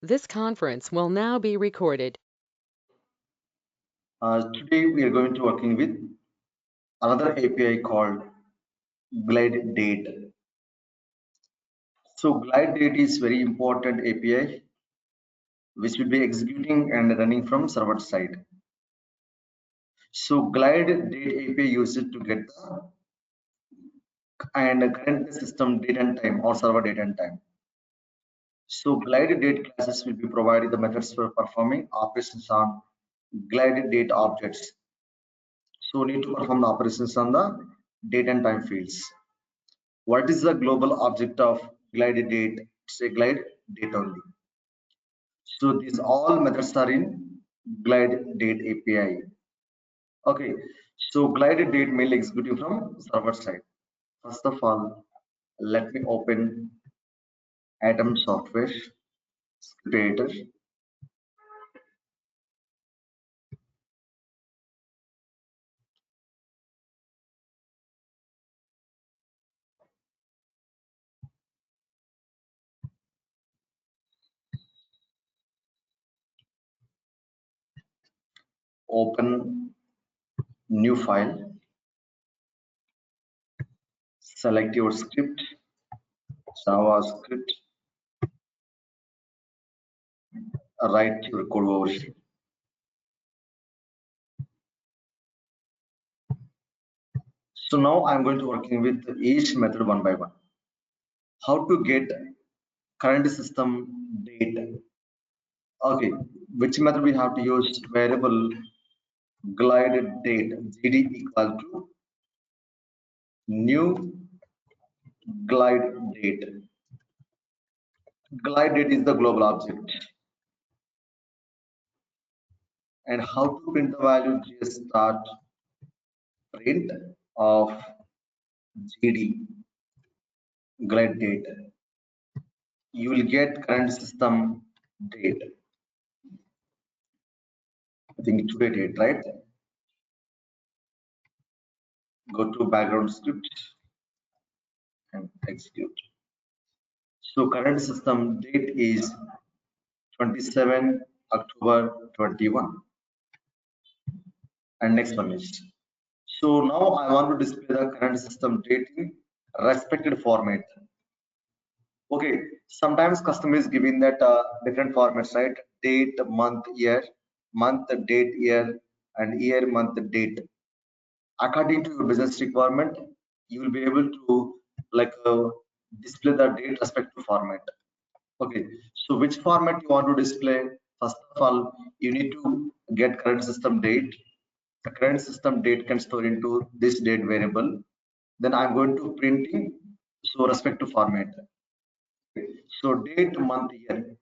This conference will now be recorded. Today we are going to working with another API called Glide Date. So Glide Date is very important API which will be executing and running from server side. So Glide Date API uses to get the and current system date and time or server date and time. So Glide Date classes will be provided the methods for performing operations on Glide Date objects. So need to perform the operations on the date and time fields. What is the global object of glide date? It's a glide date only. So these all methods are in glide date API. Okay, so glide date mail executing from server side. First of all, let me open Atom software creator. Open new file. Select your script, JavaScript. Write your code over here. So now I'm going to working with each method one by one. How to get current system date? Okay, which method we have to use? Variable glide date gd equal to new glide date. Glide date is the global object. And how to print the value? Just start print of gd glide date. You will get current system date. I think today date, right? Go to background script and execute. So current system date is 27 October 21. And next one is. So now I want to display the current system date in respected format. Okay, sometimes customer is giving that different formats, right? Date, month, date, year, and year, month, date. According to your business requirement, you will be able to like display the date respective format. Okay, so which format you want to display? First of all, you need to get current system date. The current system date can store into this date variable. Then I'm going to printing so respective format. Okay. So date, month, year.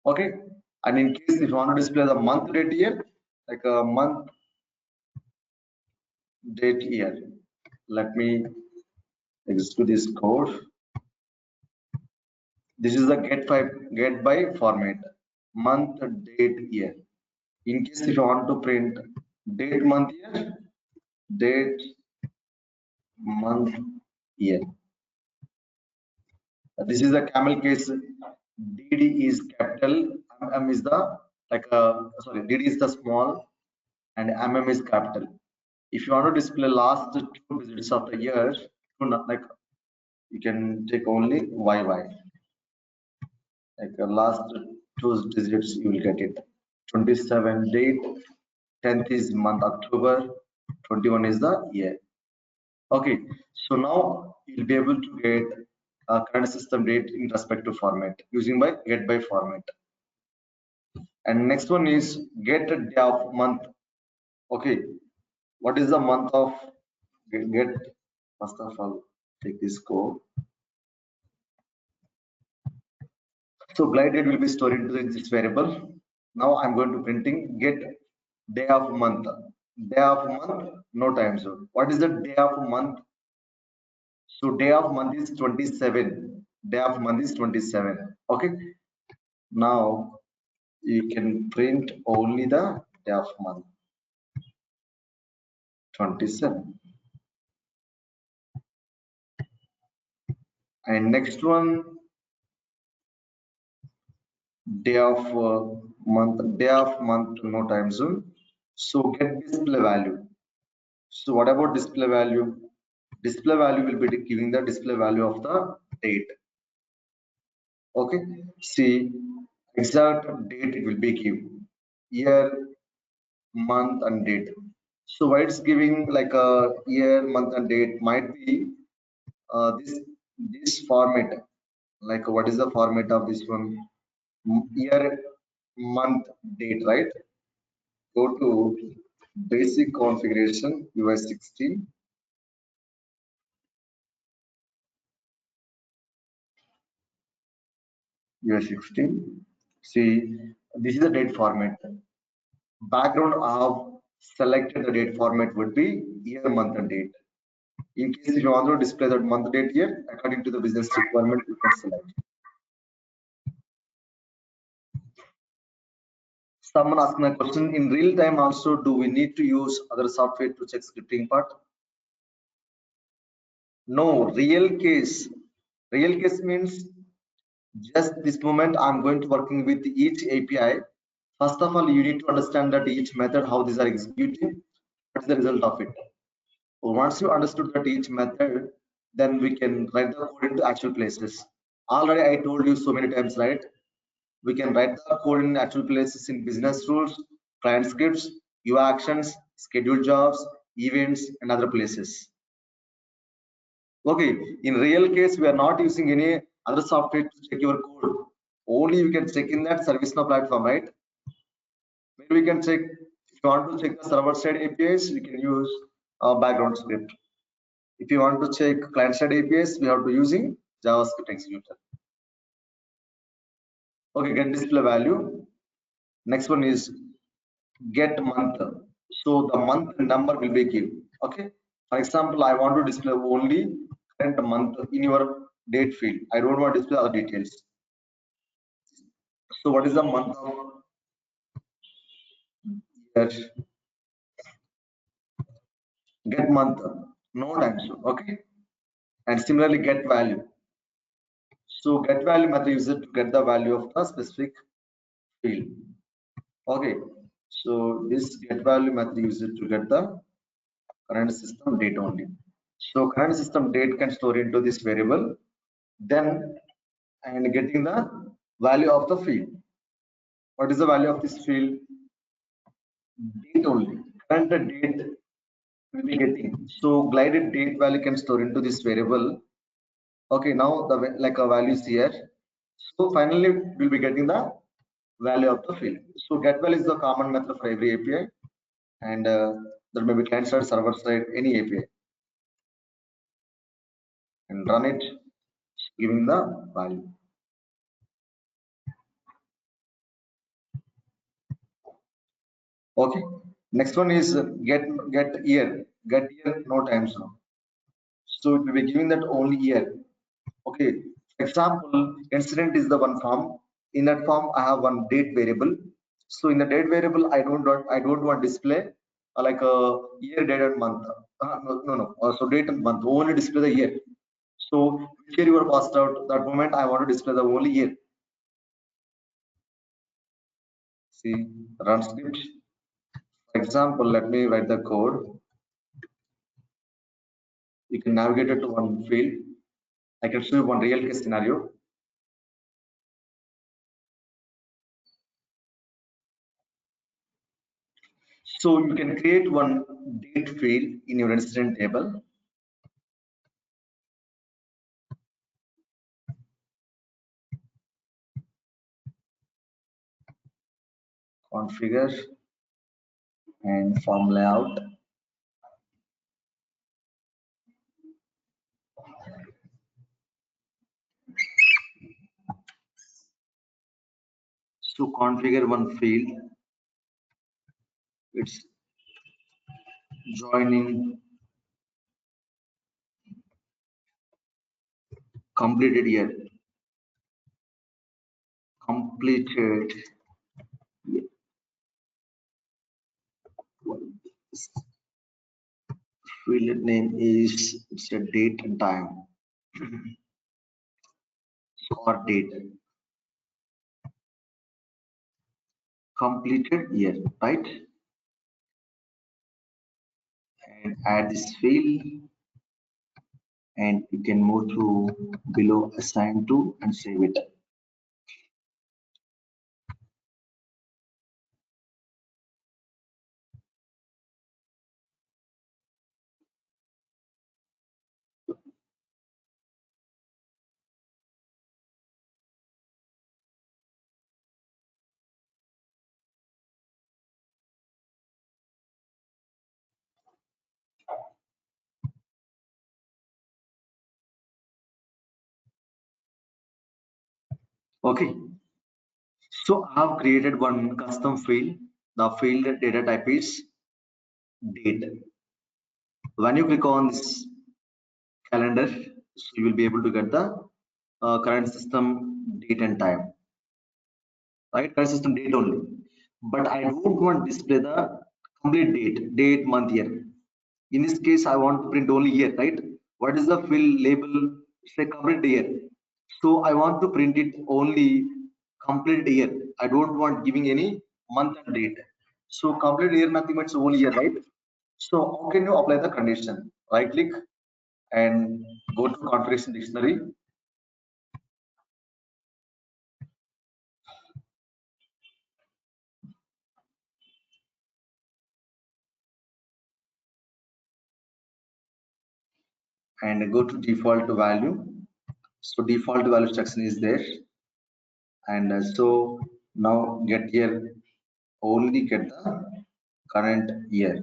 Okay, and in case if you want to display the month, date, year, like a month, date, year. Let me execute this code. This is the get by format. Month, date, year. In case if you want to print date, month, year, date, month, year. This is a camel case. DD is capital, MM is the sorry, DD is the small and MM is capital. If you want to display last two digits of the year, like you can take only YY. Like the last two digits, you will get it. 27 date, 10th is month October, 21 is the year. Okay, so now you'll be able to get a current system date in respective format using by get by format. And next one is get a day of month. Okay, what is the month of get? First of all, take this code. So glide date will be stored into this variable. Now I'm going to printing get day of month. Day of month, no time zone. What is the day of month? So day of month is 27. Day of month is 27. Okay. Now you can print only the day of month 27. And next one, day of month, no time zone. So get display value. So what about display value? Display value will be giving the display value of the date. Okay, see, exact date it will be given, year, month and date. So why it's giving like a year, month and date might be this format. Like what is the format of this one? Year, month, date, right? Go to basic configuration UI 16, UI 16. See, this is the date format. Background I have selected the date format would be year, month and date. In case if you want to display that month date here, according to the business requirement, you can select. Someone asked my question, in real time also, do we need to use other software to check scripting part? No, real case. Real case means just this moment I'm going to working with each API. First of all, you need to understand that each method, how these are executing, what is the result of it. Once you understood that each method, then we can write the code into actual places. Already I told you so many times, right? We can write the code in actual places in business rules, client scripts, UI actions, scheduled jobs, events, and other places. Okay, in real case, we are not using any other software to check your code. Only you can check in that ServiceNow platform, right? Maybe we can check, if you want to check the server side APIs, we can use background script. If you want to check client side APIs, we have to using JavaScript executor. Okay, get display value. Next one is get month. So the month number will be given. Okay. For example, I want to display only current month in your date field. I don't want to display other details. So what is the month of year? Get month, no time zone. Okay. And similarly get value. So get value method uses to get the value of the specific field. Okay. So this get value method uses to get the current system date only. So current system date can store into this variable, then and getting the value of the field. What is the value of this field? Date only. Current date will be getting. So glided date value can store into this variable. Okay, now the like a value is here. So finally we'll be getting the value of the field. So get value is the common method for every API, and there may be client side, server side, any API, and run it, giving the value. Okay. Next one is get year, no time zone. So it will be giving that only year. Okay. For example, incident is the one form. In that form, I have one date variable. So in the date variable, I don't want display like a year, date, and month. No. So date and month. Only display the year. So which year you are passed out? That moment I want to display the only year. See, run script. For example, let me write the code. You can navigate it to one field. I can show you one real case scenario. So you can create one date field in your incident table. Configure and form layout. So configure one field. It's joining completed year. Completed year. Field name is, it's a date and time or date. completed year, right? And add this field, and you can move to below assign to and save it. Okay, so I have created one custom field. The field data type is date. When you click on this calendar, so you will be able to get the current system date and time, right? Current system date only. But I don't want to display the complete date, month, year. In this case, I want to print only year, right? What is the field label? It's a complete year. So I want to print it only complete year. I don't want giving any month and date. So complete year, nothing but only year, right? So how can you apply the condition? Right click and go to configuration dictionary and go to default value. So default value section is there, and so now get here only get the current year.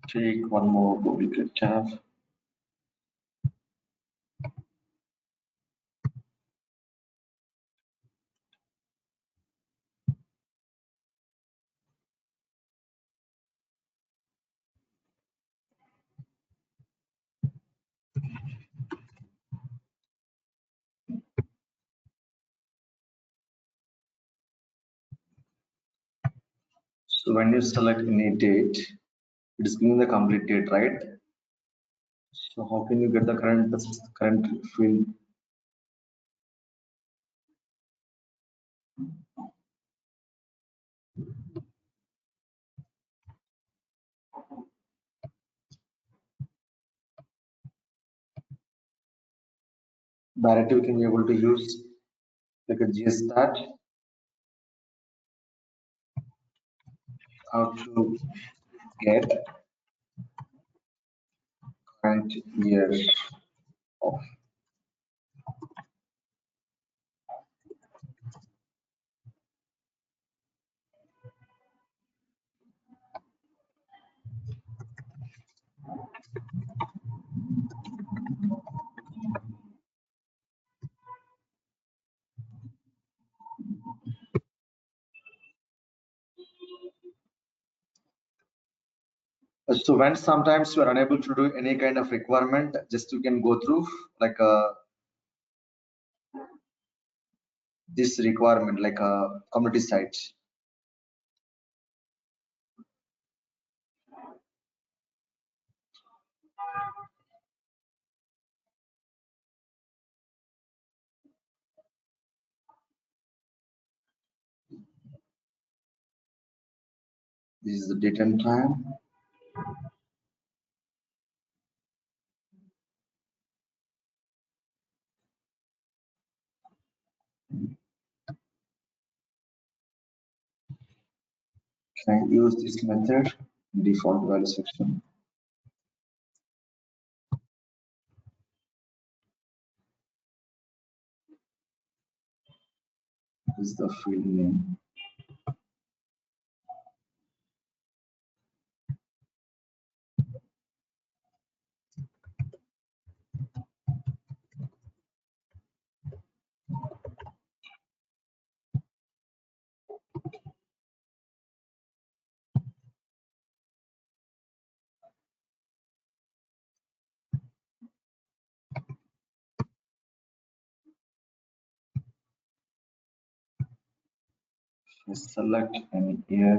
Take one more duplicate tab. So when you select any date, it is giving the complete date, right? So how can you get the current field? Directly we can be able to use like a gstat, how to get current year of. So when sometimes you are unable to do any kind of requirement, just you can go through like this requirement like a community site. This is the date and time. Can I use this method? Default value section. This is the field name. Just select any here.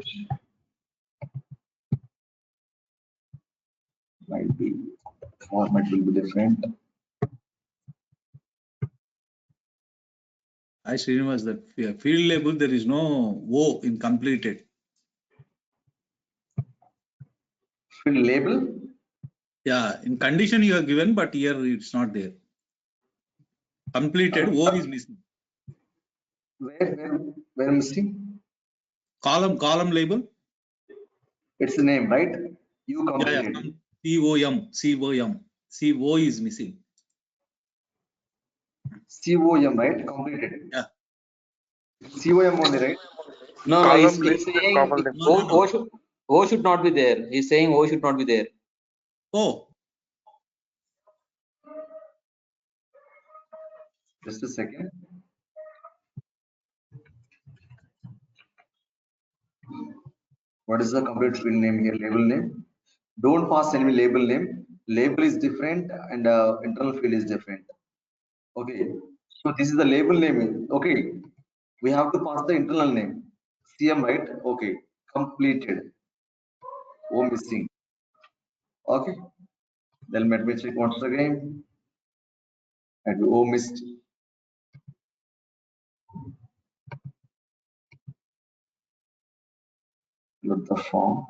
Might be format will be different. I Srinivas, that field label there is no O in completed. Field label. Yeah, in condition you have given, but here it's not there. Completed O is missing. Where missing? Column label. It's the name, right? You completed. COM is missing. COM, right? Completed. Yeah. COM only, right? No, Column he's list and saying common list. O should not be there. He's saying O should not be there. Oh, Just a second. What is the complete field name here? Label name. Don't pass any label name. Label is different and internal field is different. Okay. So this is the label name. Okay. We have to pass the internal name. CM, right? Okay. Completed. O missing. Okay. Then let me check once again. And O missed. Load the form.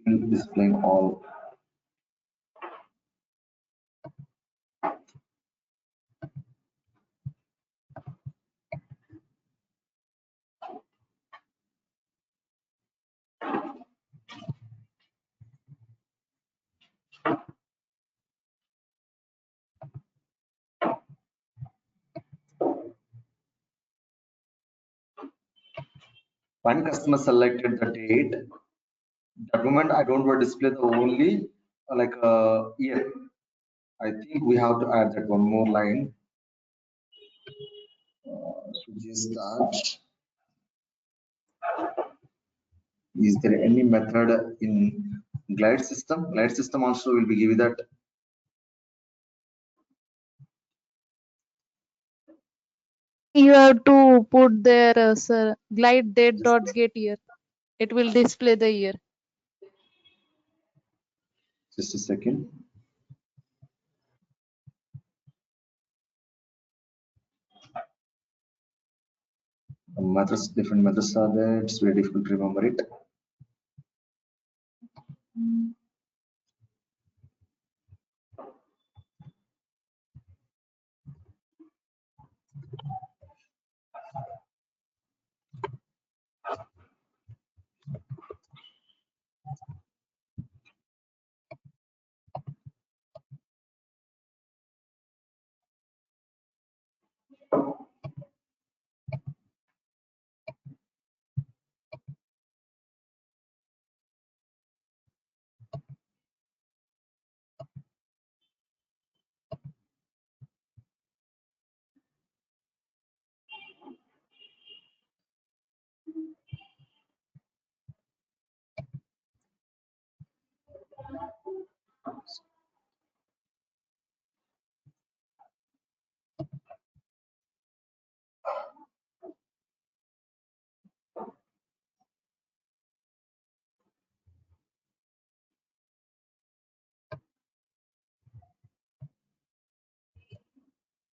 Still displaying all. When customer selected the date, that moment I don't want to display the only like year. I think we have to add that one more line. Should just start. Is there any method in glide system? Glide system also will be giving that. You have to put there, sir, glide date dot get year. It will display the year. Just a second. Methods, different methods are there. It's very difficult to remember it.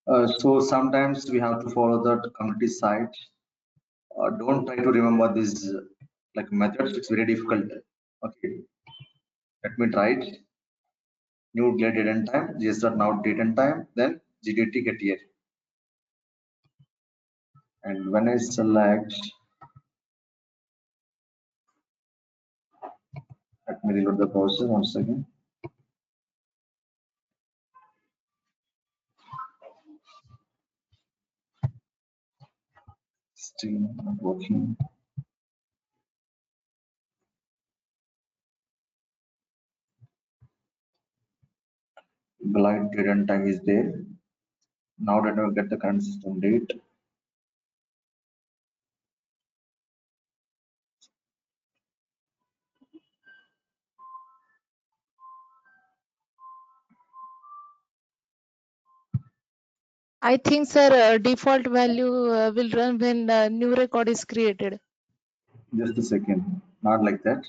So sometimes we have to follow that community site. Don't try to remember these like methods. It's very difficult. Okay, let me try it. New get date and time. GSR now date and time. Then GDT get here. And when I select, let me reload the browser once again. Still not working. Glide date and time is there. Now that I get the current system date. I think, sir, default value will run when new record is created. Just a second. Not like that.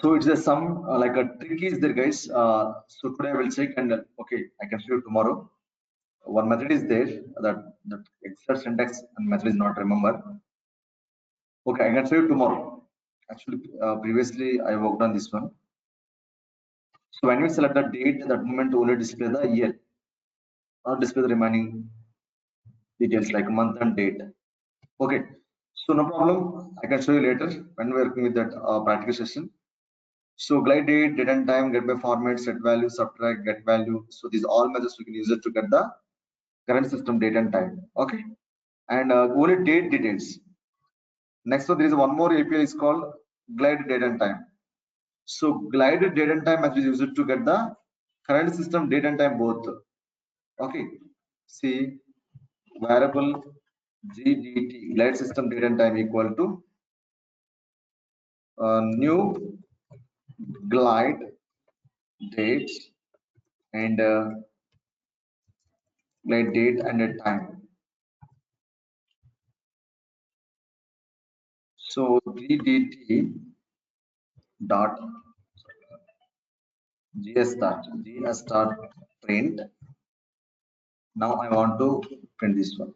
So it's a some like a trick is there, guys. So today I will check and okay, I can show you tomorrow. One method is there that extra syntax and method is not remember. Okay, I can show you tomorrow. Actually, previously I worked on this one. So when you select the date, that moment only display the year, not display the remaining details like month and date. Okay, so no problem. I can show you later when we're working with that practical session. So glide date, date and time, get by format, set value, subtract, get value. So these all methods we can use it to get the current system date and time. Okay, and only date details. Next one, there is one more API is called glide date and time. So glide date and time method is used to get the current system date and time both. Okay, see variable GDT glide system date and time equal to new glide date and glide date and a time. So GDT dot gs dot print. Now I want to print this one.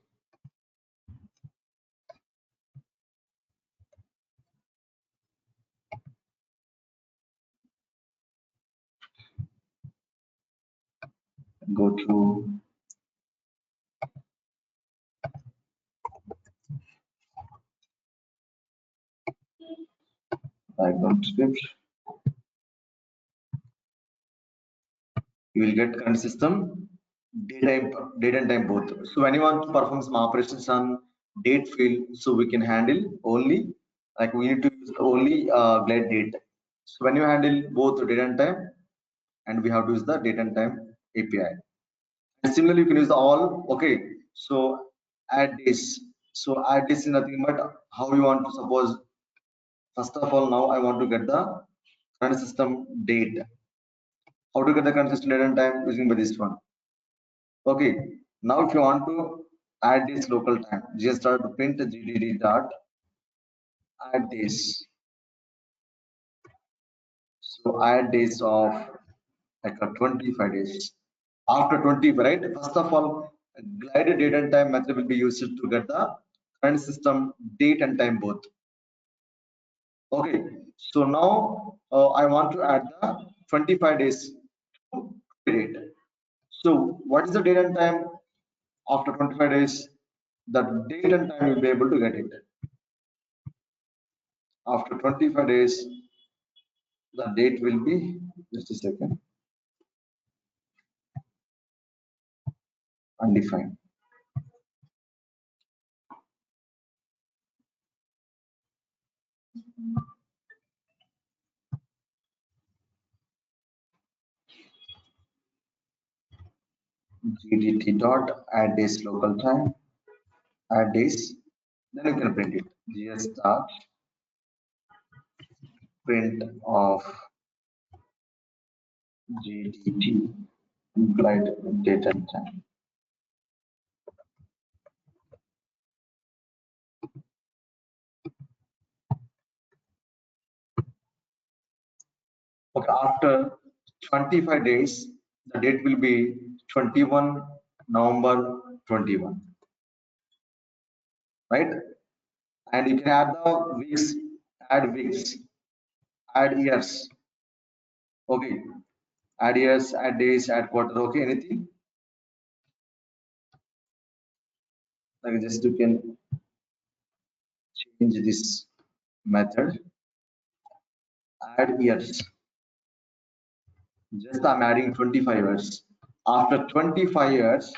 Go to background script. You will get current system date and time both. So when you want to perform some operations on date field, so we can handle only like we need to use only glide date. So when you handle both date and time, and we have to use the date and time API. And similarly, you can use the all. Okay, so add this. So add this is nothing but how you want to suppose. First of all, now I want to get the current system date. How to get the current system date and time using by this one. Okay, now if you want to add this local time, just start to print gdd dot add this. So add days of like a 25 days. After 20, right? First of all, glided date and time method will be used to get the current system date and time both. Okay, so now I want to add the 25 days to date. So what is the date and time? After 25 days, the date and time you'll be able to get it. After 25 days, the date will be, just a second, undefined. GDT dot add days local time, add days, then you can print it. GS dot print of GDT implied date and time. Okay, after 25 days, the date will be 21 November 21, right? And you can add the weeks, add weeks, add years. Okay, add years, add days, add quarter. Okay, anything? Like just you can change this method. Add years. Just I'm adding 25 years. After 25 years,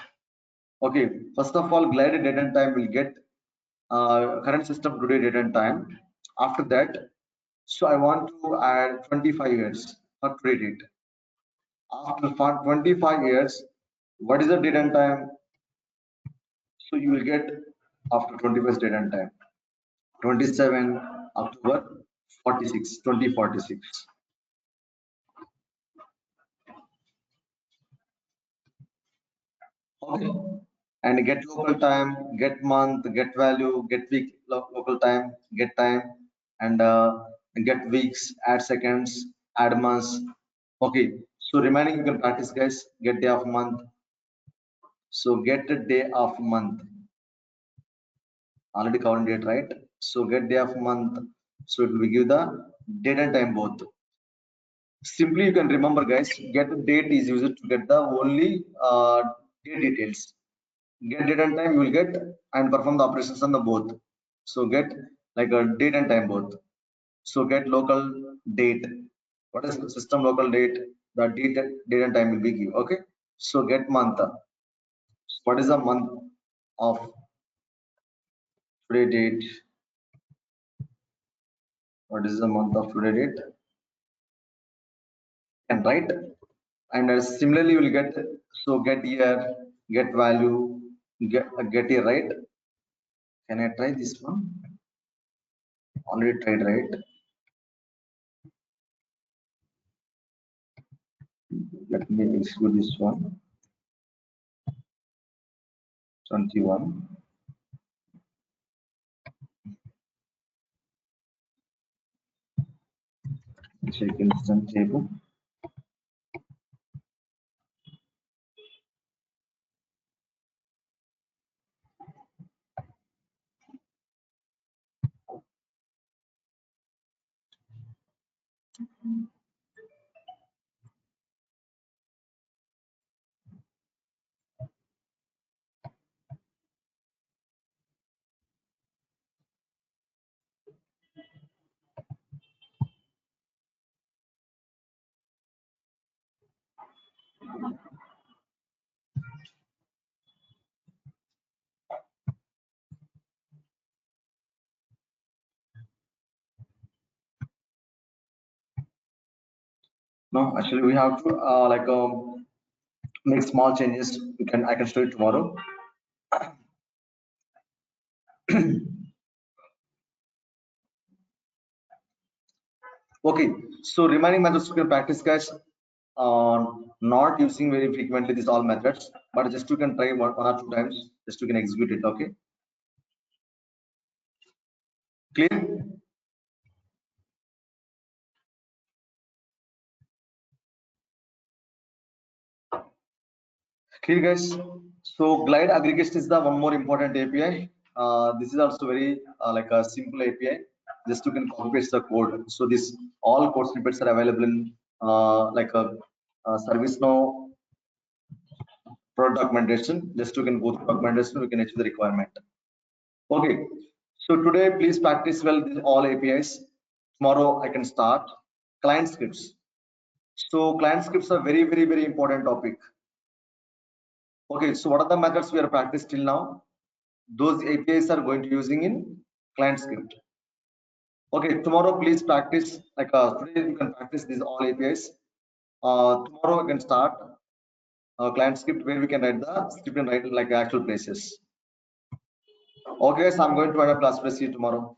okay, first of all, glide date and time will get current system today date and time. After that, so I want to add 25 years for today date. After 25 years, what is the date and time? So you will get after 21st date and time, 27 October 46, 2046. Okay. And get local time, get month, get value, get week, local time, get time, and get weeks, add seconds, add months. Okay. So remaining you can practice, guys. Get day of month. So get the day of month. Already counted date, right? So get day of month. So it will give the date and time both. Simply you can remember, guys. Get the date is used to get the only date details. Get date and time you will get and perform the operations on the both. So get like a date and time both. So get local date. What is the system local date? The date and time will be give. Okay. So get month. What is the month of today date? What is the month of today date? And write. And similarly you will get, so get year, get value, get year, right? Can I try this one? Already tried, right? Let me exclude this one. 21. Check instant table. No, actually we have to make small changes. I can show it tomorrow. Okay, so remaining methods you can practice, guys. Not using very frequently these all methods, but just you can try one or two times, just you can execute it. Okay, clear? Clear, guys. So glide aggregation is the one more important API. This is also very like a simple API. Just you can copy paste the code. So this all code snippets are available in like a ServiceNow product documentation. Just you can go through documentation, we can achieve the requirement. Okay. So today, please practice well all APIs. Tomorrow I can start client scripts. So client scripts are very important topic. Okay. So what are the methods we are practiced till now? Those APIs are going to using in client script. Okay. Tomorrow, please practice like today you can practice these all APIs. Tomorrow we can start client script where we can write the script and write like actual places. Okay, so I'm going to end up class. See you tomorrow.